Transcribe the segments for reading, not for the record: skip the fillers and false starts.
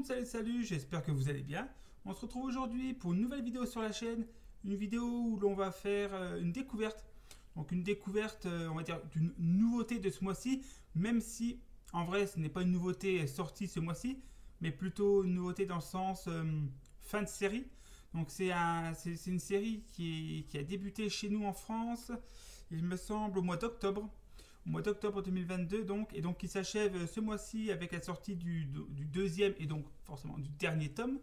monde, salut, j'espère que vous allez bien. On se retrouve aujourd'hui pour une nouvelle vidéo sur la chaîne, une vidéo où l'on va faire une découverte. Donc une découverte, on va dire, d'une nouveauté de ce mois-ci, même si en vrai ce n'est pas une nouveauté sortie ce mois-ci, mais plutôt une nouveauté dans le sens fin de série. Donc c'est une série qui a débuté chez nous en France, il me semble, au mois d'octobre 2022 donc, et donc qui s'achève ce mois-ci avec la sortie du deuxième et donc forcément du dernier tome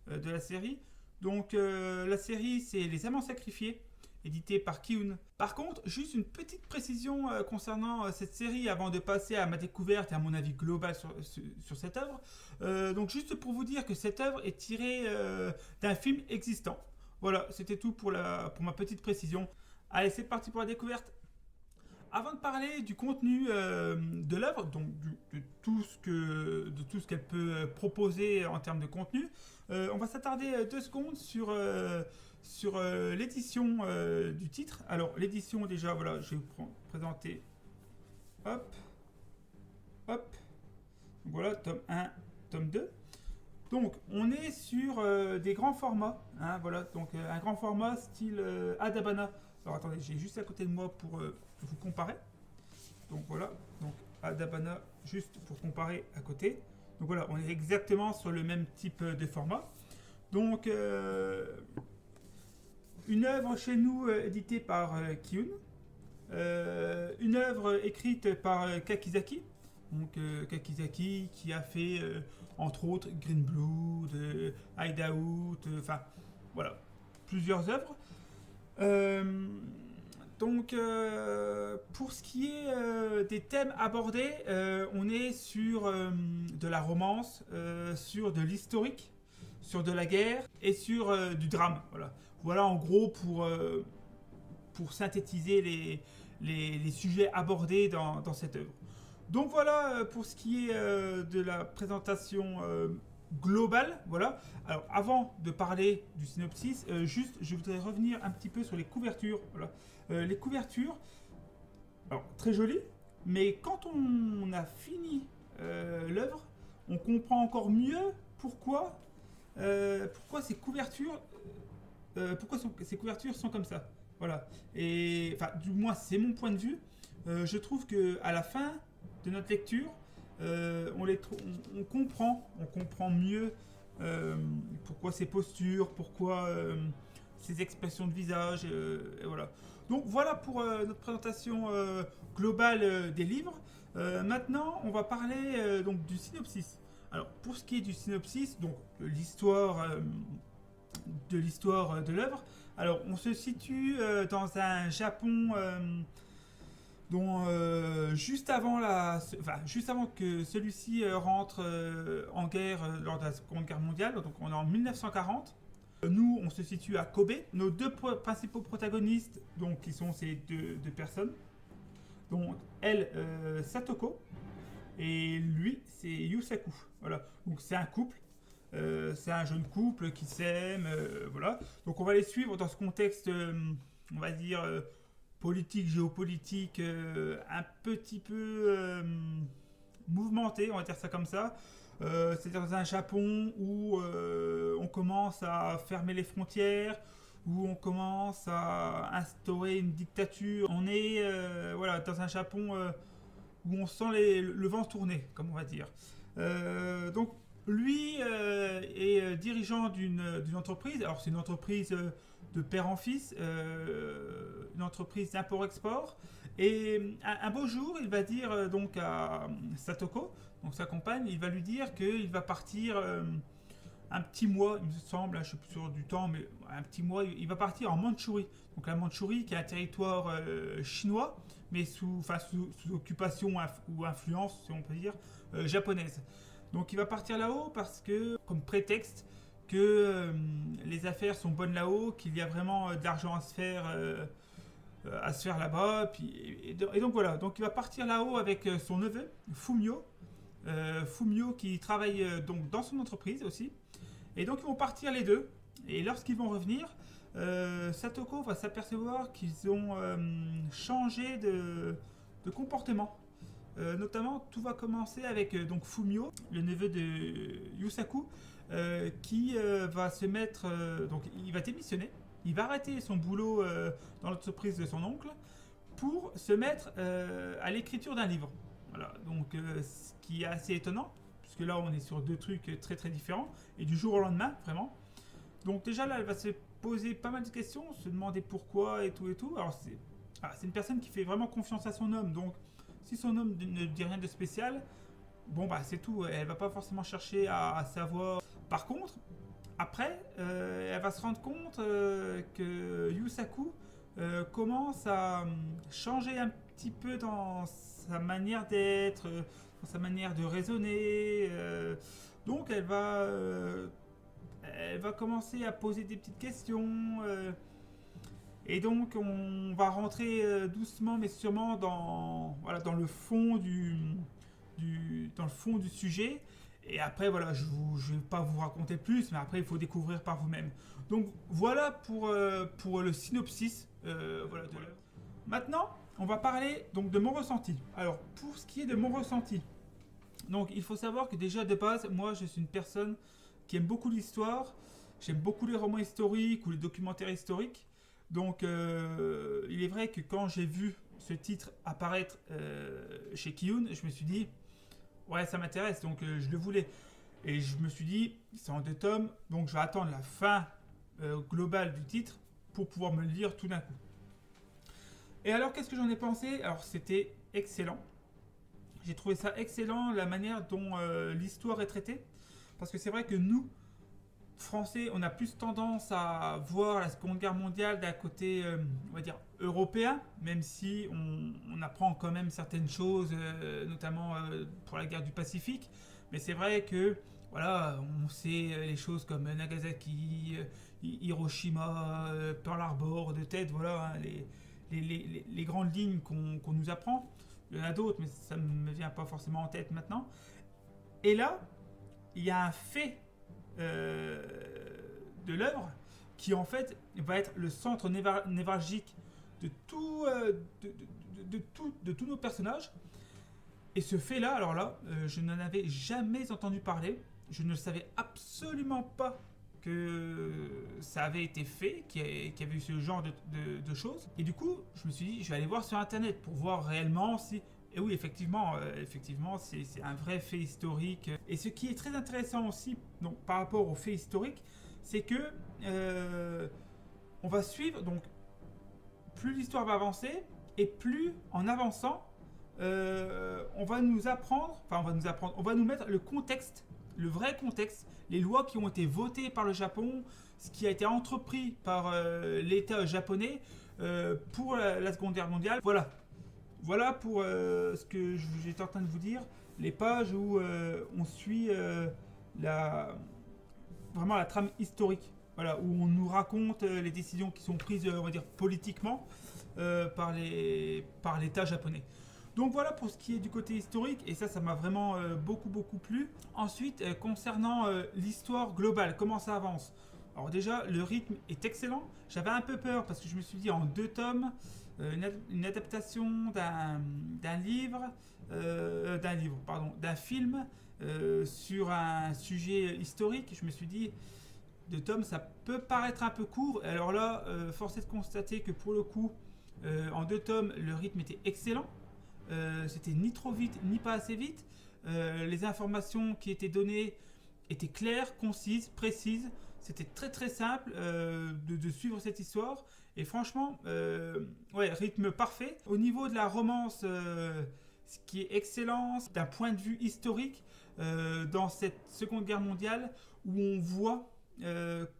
de la série. Donc la série c'est Les Amants Sacrifiés, édité par Kiun. Par contre, juste une petite précision concernant cette série avant de passer à ma découverte et à mon avis global sur cette œuvre. Donc juste pour vous dire que cette œuvre est tirée d'un film existant. Voilà, c'était tout pour ma petite précision. Allez, c'est parti pour la découverte. Avant de parler du contenu de l'œuvre, donc de tout ce qu'elle peut proposer en termes de contenu, on va s'attarder 2 secondes sur l'édition du titre. Alors l'édition déjà, voilà, je vais vous présenter. Hop, hop. Donc voilà, tome 1, tome 2. Donc on est sur des grands formats, hein, voilà, donc un grand format style Adabana. Alors attendez, j'ai juste à côté de moi pour vous comparer. Donc voilà, donc Adabana juste pour comparer à côté. Donc voilà, on est exactement sur le même type de format. Donc une œuvre chez nous éditée par Kiun, une œuvre écrite par Kakizaki. Donc Kakizaki qui a fait entre autres Green Blood, Hideout, enfin voilà, plusieurs œuvres. Donc, pour ce qui est des thèmes abordés, on est sur de la romance, sur de l'historique, sur de la guerre et sur du drame. Voilà, voilà en gros pour synthétiser les sujets abordés dans cette œuvre. Donc voilà pour ce qui est de la présentation globale. Voilà. Alors avant de parler du synopsis, juste je voudrais revenir un petit peu sur les couvertures. Voilà. Les couvertures, alors très jolies, mais quand on a fini l'œuvre, on comprend encore mieux pourquoi ces couvertures ces couvertures sont comme ça. Voilà. Et enfin, du moins c'est mon point de vue. Je trouve que à la fin de notre lecture, on comprend mieux pourquoi ces postures, pourquoi ces expressions de visage, et voilà. Donc voilà pour notre présentation globale des livres. Maintenant, on va parler donc du synopsis. Alors pour ce qui est du synopsis, donc l'histoire de l'œuvre. Alors on se situe dans un Japon dont juste avant que celui-ci rentre en guerre lors de la Seconde Guerre mondiale, donc on est en 1940. Nous, on se situe à Kobe. Nos deux principaux protagonistes, donc, qui sont ces deux personnes, donc elle, Satoko, et lui, c'est Yusaku. Voilà. Donc c'est un couple. C'est un jeune couple qui s'aime, voilà. Donc on va les suivre dans ce contexte, on va dire politique, géopolitique, un petit peu mouvementé, on va dire ça comme ça. C'est dans un Japon où on commence à fermer les frontières, où on commence à instaurer une dictature. On est voilà, dans un Japon où on sent le vent tourner, comme on va dire. Donc lui est dirigeant d'une entreprise. Alors c'est une entreprise de père en fils, une entreprise d'import-export. Et un beau jour, il va dire donc à Satoko, donc sa compagne, il va lui dire qu'il va partir un petit mois, il me semble, je suis plus sûr du temps, mais un petit mois, il va partir en Mandchourie. Donc la Mandchourie qui est un territoire chinois, mais sous occupation ou influence, si on peut dire, japonaise. Donc il va partir là-haut parce que, comme prétexte, que les affaires sont bonnes là-haut, qu'il y a vraiment de l'argent à se faire là-bas. Et donc voilà, donc il va partir là-haut avec son neveu, Fumio. Fumio qui travaille donc dans son entreprise aussi. Et donc ils vont partir les deux. Et lorsqu'ils vont revenir, Satoko va s'apercevoir qu'ils ont changé de comportement. Notamment, tout va commencer avec donc Fumio, le neveu de Yusaku, qui va se mettre. Donc, il va démissionner. Il va arrêter son boulot dans l'entreprise de son oncle pour se mettre à l'écriture d'un livre. Voilà, donc ce qui est assez étonnant, puisque là on est sur deux trucs très très différents, et du jour au lendemain, vraiment. Donc déjà là, elle va se poser pas mal de questions, se demander pourquoi et tout et tout. Alors c'est une personne qui fait vraiment confiance à son homme, donc si son homme ne dit rien de spécial, bon bah c'est tout, elle va pas forcément chercher à savoir. Par contre, après, elle va se rendre compte que Yusaku commence à changer un petit peu dans sa manière d'être, dans sa manière de raisonner. Donc elle va commencer à poser des petites questions. Et donc on va rentrer doucement mais sûrement dans, voilà, dans le fond dans le fond du sujet. Et après, voilà, je ne vais pas vous raconter plus, mais après, il faut découvrir par vous-même. Donc, voilà pour le synopsis voilà, de l'œuvre. Maintenant, on va parler donc, de mon ressenti. Alors, pour ce qui est de mon ressenti, donc, il faut savoir que déjà, de base, moi, je suis une personne qui aime beaucoup l'histoire. J'aime beaucoup les romans historiques ou les documentaires historiques. Donc, il est vrai que quand j'ai vu ce titre apparaître chez Kiyun, je me suis dit... Ouais, ça m'intéresse, donc je le voulais. Et je me suis dit, c'est en 2 tomes, donc je vais attendre la fin globale du titre pour pouvoir me le lire tout d'un coup. Et alors, qu'est-ce que j'en ai pensé? Alors, c'était excellent. J'ai trouvé ça excellent, la manière dont l'histoire est traitée. Parce que c'est vrai que nous, Français, on a plus tendance à voir la Seconde Guerre mondiale d'un côté, on va dire, européen, même si on apprend quand même certaines choses, notamment pour la guerre du Pacifique. Mais c'est vrai que, voilà, on sait les choses comme Nagasaki, Hiroshima, Pearl Harbor, de tête, voilà, hein, les grandes lignes qu'on nous apprend. Il y en a d'autres, mais ça ne me vient pas forcément en tête maintenant. Et là, il y a un fait de l'œuvre qui en fait va être le centre névralgique de tout, de tous nos personnages. Et ce fait là, alors là, je n'en avais jamais entendu parler. Je ne savais absolument pas que ça avait été fait, qu'il y avait eu ce genre de choses. Et du coup, je me suis dit, je vais aller voir sur internet pour voir réellement si. Et oui, effectivement, c'est un vrai fait historique. Et ce qui est très intéressant aussi, donc, par rapport au fait historique, c'est que on va suivre, donc plus l'histoire va avancer, et plus en avançant, on va nous apprendre, on va nous mettre le contexte, le vrai contexte, les lois qui ont été votées par le Japon, ce qui a été entrepris par l'État japonais pour la Seconde Guerre mondiale. Voilà pour ce que j'étais en train de vous dire, les pages où on suit vraiment la trame historique, voilà, où on nous raconte les décisions qui sont prises, on va dire, politiquement par l'État japonais. Donc voilà pour ce qui est du côté historique, et ça m'a vraiment beaucoup plu. Ensuite, concernant l'histoire globale, comment ça avance. Alors déjà, le rythme est excellent. J'avais un peu peur parce que je me suis dit en 2 tomes, une adaptation d'un film sur un sujet historique. Je me suis dit, 2 tomes, ça peut paraître un peu court. Alors là, force est de constater que pour le coup, en 2 tomes, le rythme était excellent. C'était ni trop vite, ni pas assez vite. Les informations qui étaient données étaient claires, concises, précises. C'était très très simple de suivre cette histoire. Et franchement, ouais, rythme parfait. Au niveau de la romance, ce qui est excellent, d'un point de vue historique, dans cette Seconde Guerre mondiale, où on voit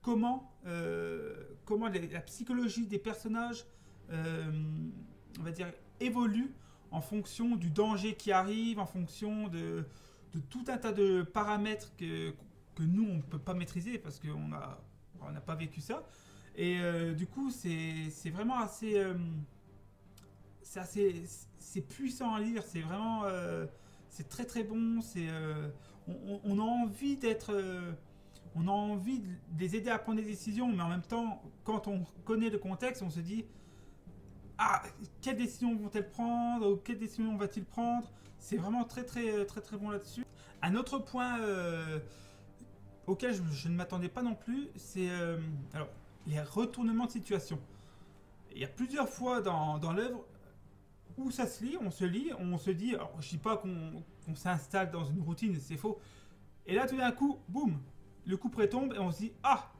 comment la psychologie des personnages, on va dire, évolue en fonction du danger qui arrive, en fonction de tout un tas de paramètres que nous, on ne peut pas maîtriser parce qu'on n'a pas vécu ça. Et du coup, c'est vraiment assez... c'est puissant à lire, c'est vraiment... c'est très très bon, on a envie d'être... on a envie de les aider à prendre des décisions, mais en même temps, quand on connaît le contexte, on se dit... Ah, quelle décision vont-elles prendre, ou quelle décision va-t-il prendre. C'est vraiment très bon là-dessus. Un autre point auquel je ne m'attendais pas non plus, c'est alors les retournements de situation. Il y a plusieurs fois dans l'œuvre où ça se lit, on se dit, alors je dis pas qu'on s'installe dans une routine, c'est faux. Et là tout d'un coup, boum, le couperet tombe et on se dit, ah,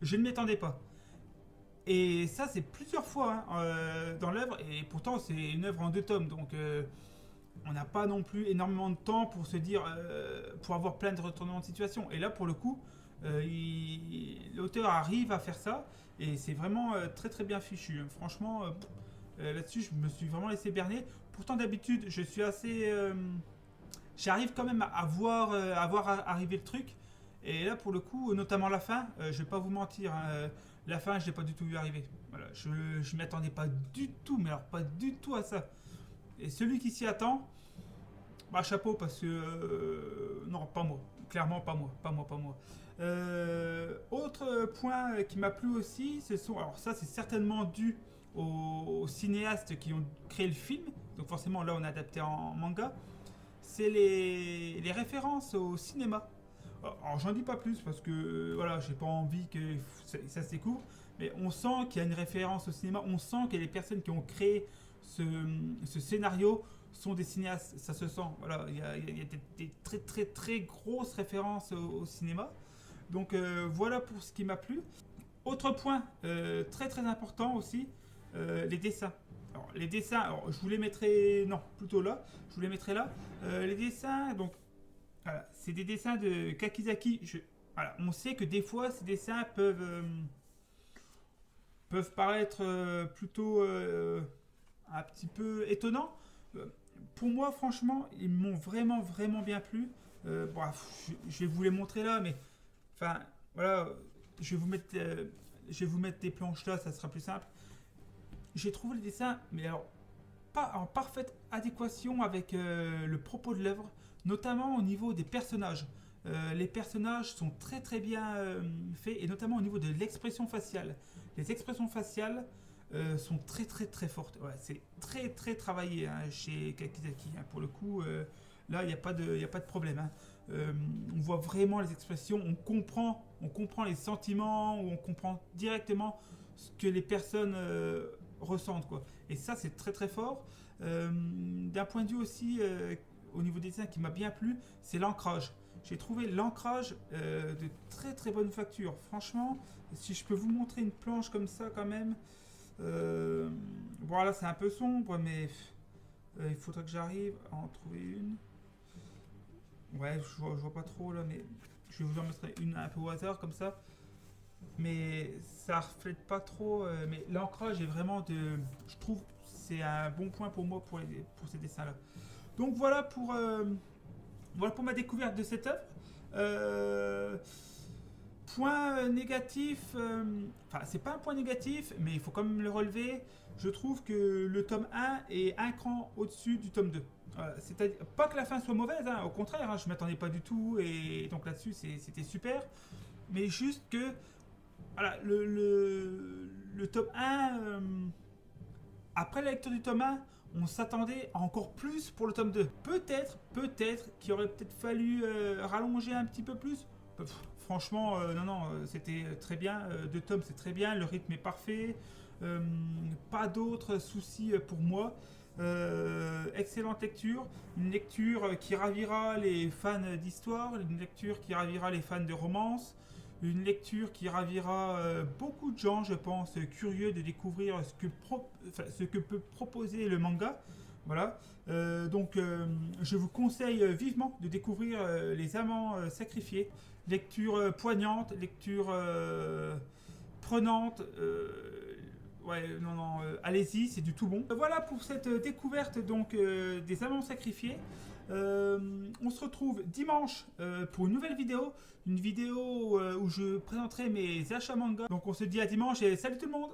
je ne m'y attendais pas. Et ça c'est plusieurs fois dans l'œuvre, et pourtant c'est une œuvre en 2 tomes, donc on n'a pas non plus énormément de temps pour se dire, pour avoir plein de retournements de situation. Et là pour le coup, l'auteur arrive à faire ça, et c'est vraiment très bien fichu. Franchement, là-dessus, je me suis vraiment laissé berner. Pourtant, d'habitude, je suis assez. J'arrive quand même à voir arriver le truc. Et là, pour le coup, notamment la fin, je vais pas vous mentir, hein, la fin, je l'ai pas du tout vu arriver. Voilà, je ne m'y attendais pas du tout, mais alors pas du tout à ça. Et celui qui s'y attend, bah chapeau, parce que. Non, pas moi. Clairement, pas moi. Pas moi. Autre point qui m'a plu aussi, alors ça, c'est certainement dû aux cinéastes qui ont créé le film, donc forcément là on a adapté en manga, c'est les références au cinéma. Alors j'en dis pas plus parce que voilà, j'ai pas envie que ça se découvre, mais on sent qu'il y a une référence au cinéma, on sent que les personnes qui ont créé ce scénario sont des cinéastes, ça se sent. Voilà, il y a des très grosses références au cinéma. Donc voilà pour ce qui m'a plu. Autre point très important aussi, les dessins. Alors, les dessins, alors, je vous les mettrai. Non, plutôt là. Je vous les mettrai là. Les dessins, donc, voilà, c'est des dessins de Kakizaki. Voilà, on sait que des fois, ces dessins peuvent paraître plutôt un petit peu étonnants. Pour moi, franchement, ils m'ont vraiment bien plu. Je vais vous les montrer là, mais. Enfin, voilà, je vais vous mettre des planches là, ça sera plus simple. J'ai trouvé le dessin, mais alors pas en parfaite adéquation avec le propos de l'œuvre, notamment au niveau des personnages. Les personnages sont très bien faits, et notamment au niveau de l'expression faciale. Les expressions faciales sont très fortes. Ouais, c'est très travaillé hein, chez Kakizaki. Hein. Pour le coup, là, il n'y a pas de problème. Hein. On voit vraiment les expressions, on comprend les sentiments, on comprend directement ce que les personnes ressentent quoi. Et ça c'est très fort. D'un point de vue aussi au niveau des dessins qui m'a bien plu, c'est l'ancrage. J'ai trouvé l'ancrage de très bonne facture. Franchement, si je peux vous montrer une planche comme ça quand même, voilà c'est un peu sombre, mais il faudrait que j'arrive à en trouver une. Ouais, je vois pas trop là, mais je vais vous en mettre une un peu au hasard comme ça. Mais ça reflète pas trop. Mais l'ancrage est vraiment de. Je trouve c'est un bon point pour moi pour ces dessins-là. Donc voilà pour ma découverte de cette œuvre. Point négatif. Enfin, c'est pas un point négatif, mais il faut quand même le relever. Je trouve que le tome 1 est un cran au-dessus du tome 2. C'est-à-dire, pas que la fin soit mauvaise, hein, au contraire, hein, je m'attendais pas du tout, et donc là-dessus c'était super, mais juste que voilà, le tome 1, après la lecture du tome 1, on s'attendait à encore plus pour le tome 2. Peut-être qu'il aurait peut-être fallu rallonger un petit peu plus. Franchement, non, c'était très bien. 2 tomes, c'est très bien, le rythme est parfait. Pas d'autres soucis pour moi. Excellente lecture, une lecture qui ravira les fans d'histoire, une lecture qui ravira les fans de romance, une lecture qui ravira beaucoup de gens, je pense, curieux de découvrir ce que peut proposer le manga. Voilà. Donc, je vous conseille vivement de découvrir Les Amants Sacrifiés. Lecture poignante, lecture prenante. Ouais, non, allez-y, c'est du tout bon. Voilà pour cette découverte donc des Amants Sacrifiés. On se retrouve dimanche pour une nouvelle vidéo. Une vidéo où je présenterai mes achats manga. Donc on se dit à dimanche et salut tout le monde!